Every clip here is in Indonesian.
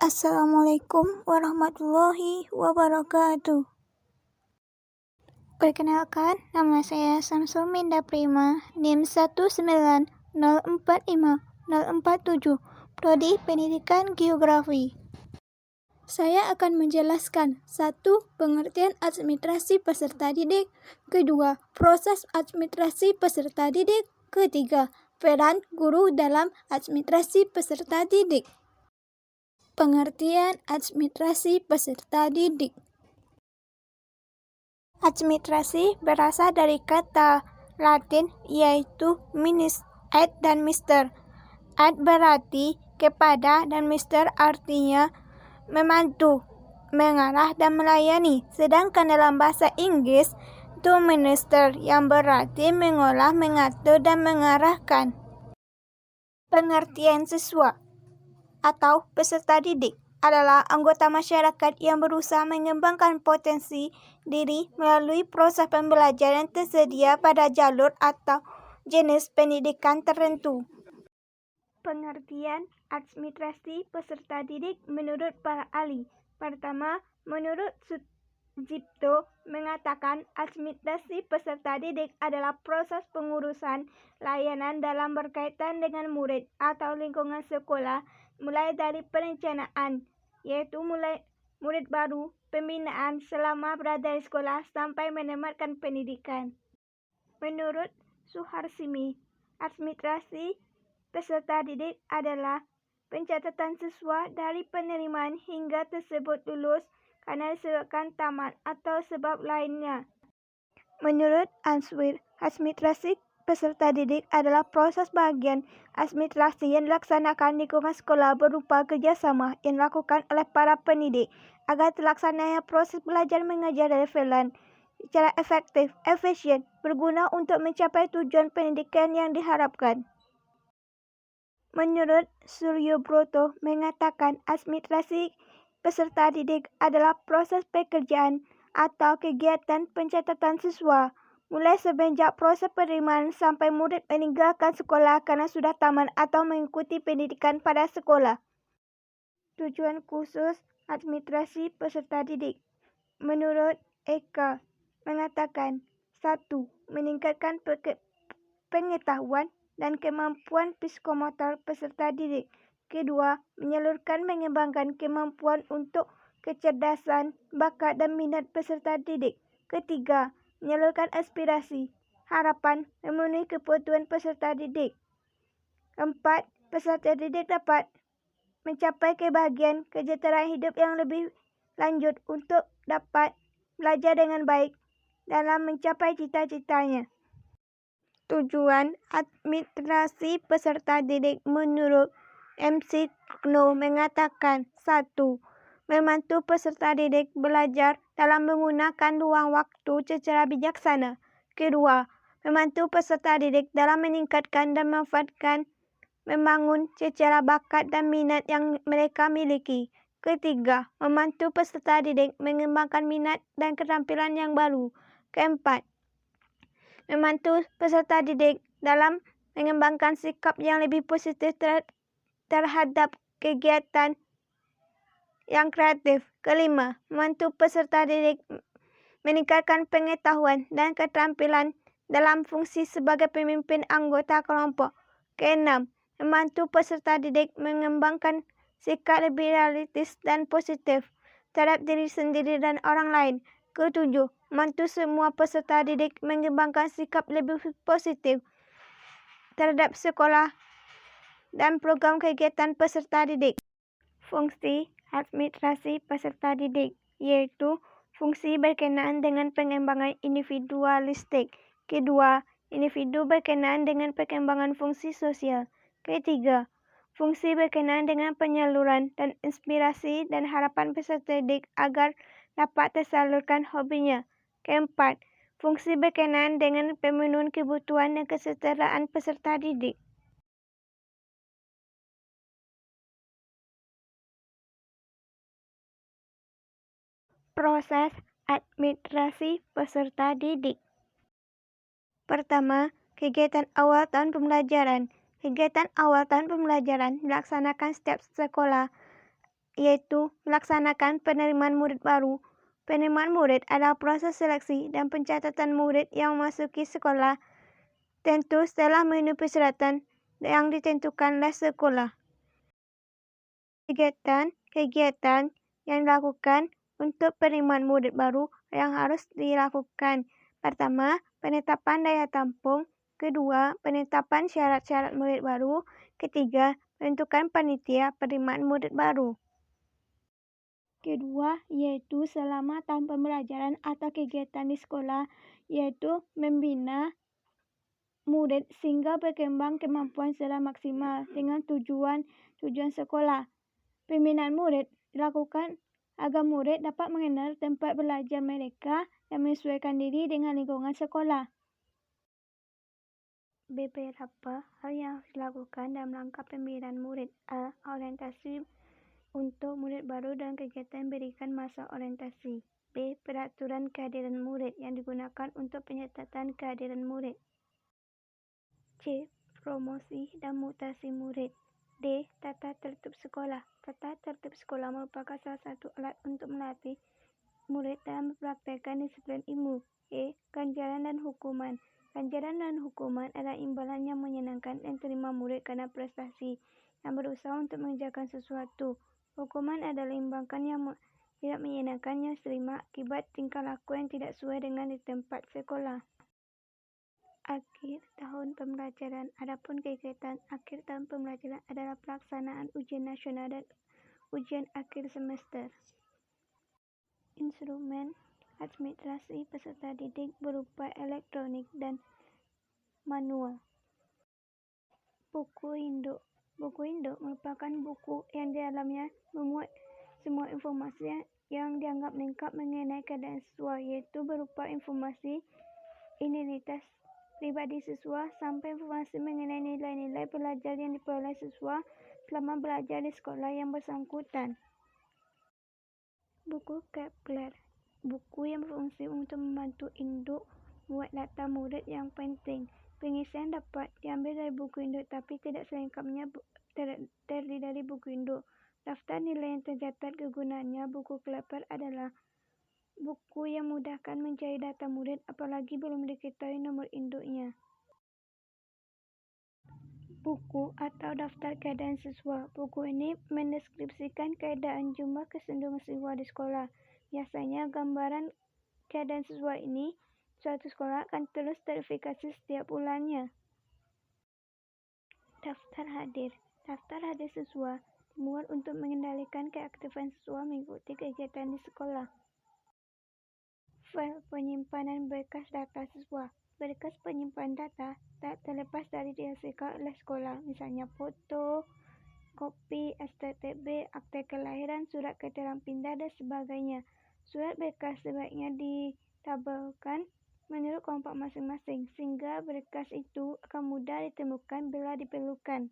Assalamualaikum warahmatullahi wabarakatuh. Perkenalkan, nama saya Samsul Minda Prima, NIM 190450470, Prodi Pendidikan Geografi. Saya akan menjelaskan 1. Pengertian administrasi peserta didik. 2. Proses administrasi peserta didik. 3. Peran guru dalam administrasi peserta didik. Pengertian administrasi peserta didik. Administrasi berasal dari kata Latin yaitu minus, ad dan mister. Ad berarti kepada dan mister artinya membantu, mengarah dan melayani. Sedangkan dalam bahasa Inggris, to minister yang berarti mengolah, mengatur dan mengarahkan. Pengertian siswa atau peserta didik adalah anggota masyarakat yang berusaha mengembangkan potensi diri melalui proses pembelajaran tersedia pada jalur atau jenis pendidikan tertentu. Pengertian administrasi peserta didik menurut para ahli. Pertama, menurut Sucipto mengatakan administrasi peserta didik adalah proses pengurusan layanan dalam berkaitan dengan murid atau lingkungan sekolah, mulai dari perencanaan, yaitu mulai murid baru, pembinaan selama berada di sekolah sampai menamatkan pendidikan. Menurut Suharsimi, administrasi peserta didik adalah pencatatan siswa dari penerimaan hingga tersebut lulus karena disebabkan tamat atau sebab lainnya. Menurut Answir, administrasi peserta didik adalah proses bagian administrasi yang dilaksanakan di lingkungan sekolah berupa kerjasama yang dilakukan oleh para pendidik agar terlaksananya proses belajar mengajar relevan secara efektif, efisien, berguna untuk mencapai tujuan pendidikan yang diharapkan. Menurut Suryo Broto mengatakan administrasi peserta didik adalah proses pekerjaan atau kegiatan pencatatan siswa, mulai semenjak proses penerimaan sampai murid meninggalkan sekolah karena sudah tamat atau mengikuti pendidikan pada sekolah. Tujuan khusus administrasi peserta didik. Menurut Eka mengatakan 1. Meningkatkan pengetahuan dan kemampuan psikomotor peserta didik. 2. Menyalurkan mengembangkan kemampuan untuk kecerdasan, bakat dan minat peserta didik. 3. Menyalurkan aspirasi, harapan, memenuhi kebutuhan peserta didik. 4. Peserta didik dapat mencapai kebahagiaan kesejahteraan hidup yang lebih lanjut untuk dapat belajar dengan baik dalam mencapai cita-citanya. Tujuan administrasi peserta didik menurut MC Kno mengatakan 1. Membantu peserta didik belajar dalam menggunakan ruang waktu secara bijaksana. 2. Membantu peserta didik dalam meningkatkan dan memanfaatkan membangun secara bakat dan minat yang mereka miliki. 3. Membantu peserta didik mengembangkan minat dan keterampilan yang baru. 4. Membantu peserta didik dalam mengembangkan sikap yang lebih positif terhadap kegiatan yang kreatif. 5. Membantu peserta didik meningkatkan pengetahuan dan keterampilan dalam fungsi sebagai pemimpin anggota kelompok. 6. Membantu peserta didik mengembangkan sikap lebih realistis dan positif terhadap diri sendiri dan orang lain. 7. Membantu semua peserta didik mengembangkan sikap lebih positif terhadap sekolah dan program kegiatan peserta didik. Fungsi administrasi peserta didik yaitu fungsi berkenaan dengan pengembangan individualistik. 2. Individu berkenaan dengan pengembangan fungsi sosial. 3. Fungsi berkenaan dengan penyaluran dan inspirasi dan harapan peserta didik agar dapat tersalurkan hobinya. 4. Fungsi berkenaan dengan pemenuhan kebutuhan dan kesejahteraan peserta didik. Proses administrasi peserta didik. Pertama, kegiatan awal tahun pembelajaran. Kegiatan awal tahun pembelajaran dilaksanakan setiap sekolah yaitu melaksanakan penerimaan murid baru. Penerimaan murid adalah proses seleksi dan pencatatan murid yang memasuki sekolah, tentu setelah memenuhi persyaratan yang ditentukan oleh sekolah. Kegiatan yang dilakukan untuk penerimaan murid baru yang harus dilakukan. Pertama, penetapan daya tampung. Kedua, penetapan syarat-syarat murid baru. Ketiga, menentukan panitia penerimaan murid baru. Kedua, yaitu selama tahun pembelajaran atau kegiatan di sekolah, yaitu membina murid sehingga berkembang kemampuan secara maksimal dengan tujuan sekolah. Pembinaan murid dilakukan agar murid dapat mengenal tempat belajar mereka dan menyesuaikan diri dengan lingkungan sekolah. Beberapa hal yang harus dilakukan dalam rangka pembinaan murid. A. Orientasi untuk murid baru dan kegiatan berikan masa orientasi. B. Peraturan kehadiran murid yang digunakan untuk pencatatan kehadiran murid. C. Promosi dan mutasi murid. D. Tata tertib sekolah. Tata tertib sekolah merupakan salah satu alat untuk melatih murid dalam mempraktikkan disiplin ilmu. E. Ganjaran dan hukuman. Ganjaran dan hukuman adalah imbalan yang menyenangkan yang diterima murid karena prestasi yang berusaha untuk mengerjakan sesuatu. Hukuman adalah imbalan yang tidak menyenangkan yang diterima akibat tingkah laku yang tidak sesuai dengan di tempat sekolah. Akhir tahun pembelajaran. Adapun kegiatan akhir tahun pembelajaran adalah pelaksanaan ujian nasional dan ujian akhir semester. Instrumen administrasi peserta didik berupa elektronik dan manual. Buku induk. Buku induk merupakan buku yang di dalamnya memuat semua informasi yang dianggap lengkap mengenai keadaan siswa, yaitu berupa informasi identitas pribadi siswa sampai informasi mengenai nilai-nilai belajar yang diperoleh siswa selama belajar di sekolah yang bersangkutan. Buku Kepler. Buku yang berfungsi untuk membantu induk membuat data murid yang penting. Pengisian dapat diambil dari buku induk tapi tidak selengkapnya terdiri dari buku induk. Daftar nilai yang tercatat kegunaannya. Buku Kepler adalah buku yang memudahkan mencari data murid apalagi belum diketahui nomor induknya. Buku atau daftar keadaan siswa. Buku ini mendeskripsikan keadaan jumlah kecenderungan siswa di sekolah. Biasanya gambaran keadaan siswa ini suatu sekolah akan terus verifikasi setiap bulannya. Daftar hadir. Daftar hadir siswa dibuat untuk mengendalikan keaktifan siswa mengikuti kegiatan di sekolah. File penyimpanan berkas data siswa. Berkas penyimpanan data tak terlepas dari dihasilkan oleh sekolah, misalnya foto, kopi, STTB, akte kelahiran, surat keterangan pindah, dan sebagainya. Surat berkas sebaiknya ditabelkan menurut kelompok masing-masing, sehingga berkas itu akan mudah ditemukan bila diperlukan.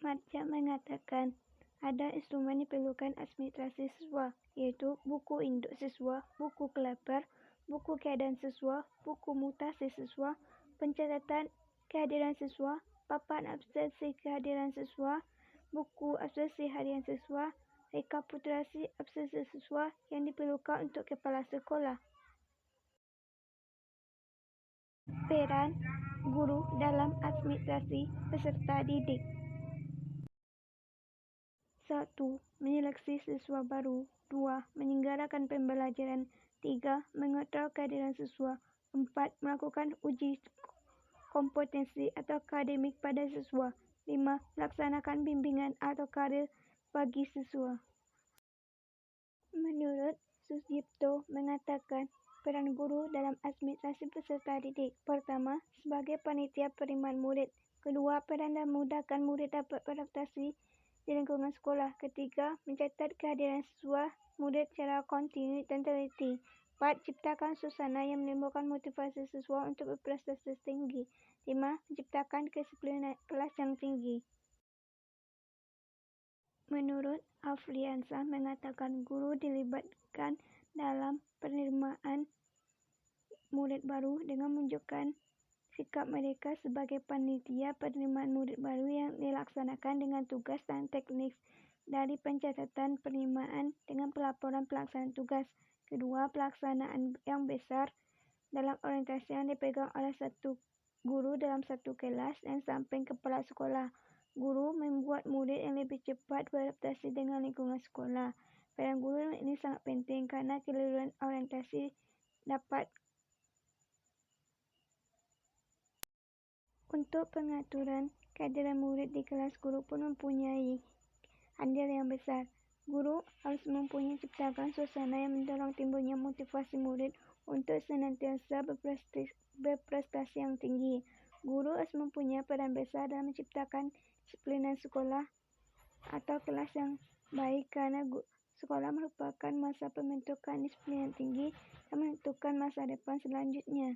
Marcia mengatakan, ada instrumen diperlukan administrasi siswa, yaitu buku induk siswa, buku Kepler, buku keadaan siswa, buku mutasi siswa, pencatatan kehadiran siswa, papan absensi kehadiran siswa, buku absensi harian siswa, rekapitulasi absensi siswa yang diperlukan untuk kepala sekolah. Peran guru dalam administrasi peserta didik. 1. Menyeleksi siswa baru. 2. Menyelenggarakan pembelajaran. 3. Mengontrol kehadiran siswa. 4. Melakukan uji kompetensi atau akademik pada siswa. 5. Melaksanakan bimbingan atau karir bagi siswa. Menurut Sugipto mengatakan, peran guru dalam administrasi peserta didik. Pertama, sebagai panitia penerimaan murid. Kedua, peran dalam memudahkan murid dapat beradaptasi di lingkungan sekolah. Ketiga, mencatat kehadiran siswa murid secara kontinu dan teliti. 4. Ciptakan suasana yang menimbulkan motivasi siswa untuk berprestasi tinggi. 5. Menciptakan kedisiplinan kelas yang tinggi. Menurut Afriansah mengatakan, guru dilibatkan dalam penerimaan murid baru dengan menunjukkan sikap mereka sebagai panitia penerimaan murid baru yang dilaksanakan dengan tugas dan teknik dari pencatatan penerimaan dengan pelaporan pelaksanaan tugas. Kedua, pelaksanaan yang besar dalam orientasi yang dipegang oleh satu guru dalam satu kelas dan samping kepala sekolah. Guru membuat murid yang lebih cepat beradaptasi dengan lingkungan sekolah. Peran guru ini sangat penting karena keliruan orientasi dapat. Untuk pengaturan kehadiran murid di kelas, guru pun mempunyai andil yang besar. Guru harus mempunyai ciptakan suasana yang mendorong timbulnya motivasi murid untuk senantiasa berprestasi yang tinggi. Guru harus mempunyai peran besar dalam menciptakan disiplinan sekolah atau kelas yang baik karena sekolah merupakan masa pembentukan disiplin yang tinggi dan menentukan masa depan selanjutnya.